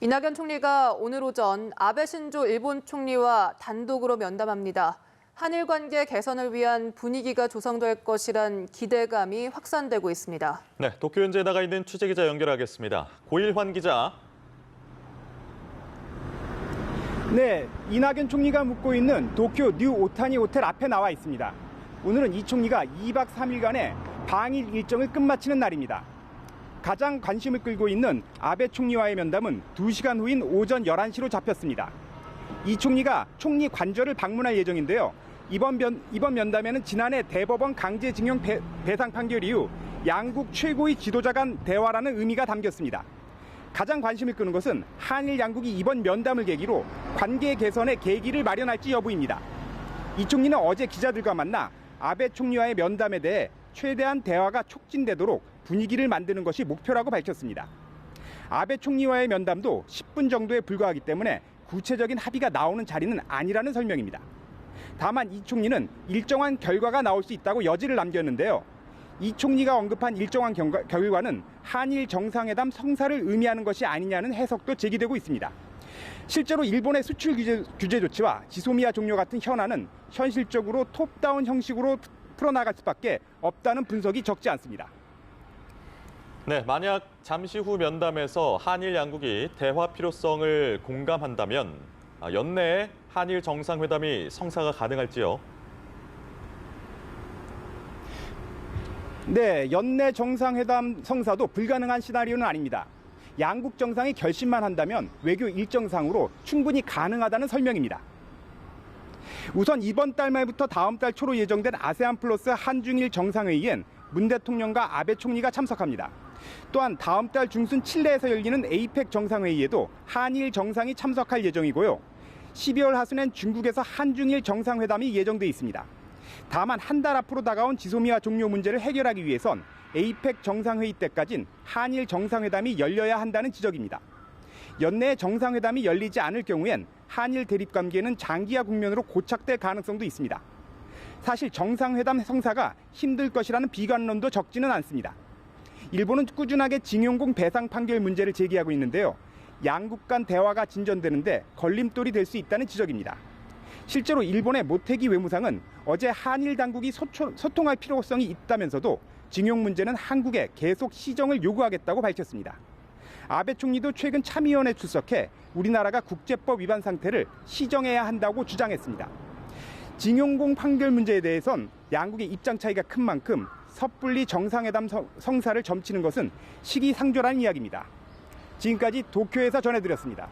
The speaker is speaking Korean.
이낙연 총리가 오늘 오전 아베 신조 일본 총리와 단독으로 면담합니다. 한일 관계 개선을 위한 분위기가 조성될 것이란 기대감이 확산되고 있습니다. 네, 도쿄 현지에 나가 있는 취재기자 연결하겠습니다. 고일환 기자. 네, 이낙연 총리가 묵고 있는 도쿄 뉴 오타니 호텔 앞에 나와 있습니다. 오늘은 이 총리가 2박 3일간의 방일 일정을 끝마치는 날입니다. 가장 관심을 끌고 있는 아베 총리와의 면담은 2시간 후인 오전 11시로 잡혔습니다. 이 총리가 총리 관저를 방문할 예정인데요. 이번 면담에는 지난해 대법원 강제징용 배상 판결 이후 양국 최고의 지도자 간 대화라는 의미가 담겼습니다. 가장 관심을 끄는 것은 한일 양국이 이번 면담을 계기로 관계 개선의 계기를 마련할지 여부입니다. 이 총리는 어제 기자들과 만나 아베 총리와의 면담에 대해 최대한 대화가 촉진되도록 분위기를 만드는 것이 목표라고 밝혔습니다. 아베 총리와의 면담도 10분 정도에 불과하기 때문에 구체적인 합의가 나오는 자리는 아니라는 설명입니다. 다만 이 총리는 일정한 결과가 나올 수 있다고 여지를 남겼는데요. 이 총리가 언급한 일정한 결과는 한일 정상회담 성사를 의미하는 것이 아니냐는 해석도 제기되고 있습니다. 실제로 일본의 수출 규제 조치와 지소미아 종료 같은 현안은 현실적으로 톱다운 형식으로 풀어나갈 수밖에 없다는 분석이 적지 않습니다. 네, 만약 잠시 후 면담에서 한일 양국이 대화 필요성을 공감한다면 연내에 한일 정상회담이 성사가 가능할지요? 네, 연내 정상회담 성사도 불가능한 시나리오는 아닙니다. 양국 정상이 결심만 한다면 외교 일정상으로 충분히 가능하다는 설명입니다. 우선 이번 달 말부터 다음 달 초로 예정된 아세안 플러스 한중일 정상회의엔 문 대통령과 아베 총리가 참석합니다. 또한 다음 달 중순 칠레에서 열리는 에이펙 정상회의에도 한일 정상이 참석할 예정이고요. 12월 하순엔 중국에서 한중일 정상회담이 예정돼 있습니다. 다만 한 달 앞으로 다가온 지소미아 종료 문제를 해결하기 위해선 에이펙 정상회의 때까진 한일 정상회담이 열려야 한다는 지적입니다. 연내에 정상회담이 열리지 않을 경우엔 한일 대립 관계는 장기화 국면으로 고착될 가능성도 있습니다. 사실 정상회담 성사가 힘들 것이라는 비관론도 적지는 않습니다. 일본은 꾸준하게 징용공 배상 판결 문제를 제기하고 있는데요. 양국 간 대화가 진전되는데 걸림돌이 될 수 있다는 지적입니다. 실제로 일본의 모테기 외무상은 어제 한일 당국이 소통할 필요성이 있다면서도 징용 문제는 한국에 계속 시정을 요구하겠다고 밝혔습니다. 아베 총리도 최근 참의원에 출석해 우리나라가 국제법 위반 상태를 시정해야 한다고 주장했습니다. 징용공 판결 문제에 대해선 양국의 입장 차이가 큰 만큼 섣불리 정상회담 성사를 점치는 것은 시기상조라는 이야기입니다. 지금까지 도쿄에서 전해드렸습니다.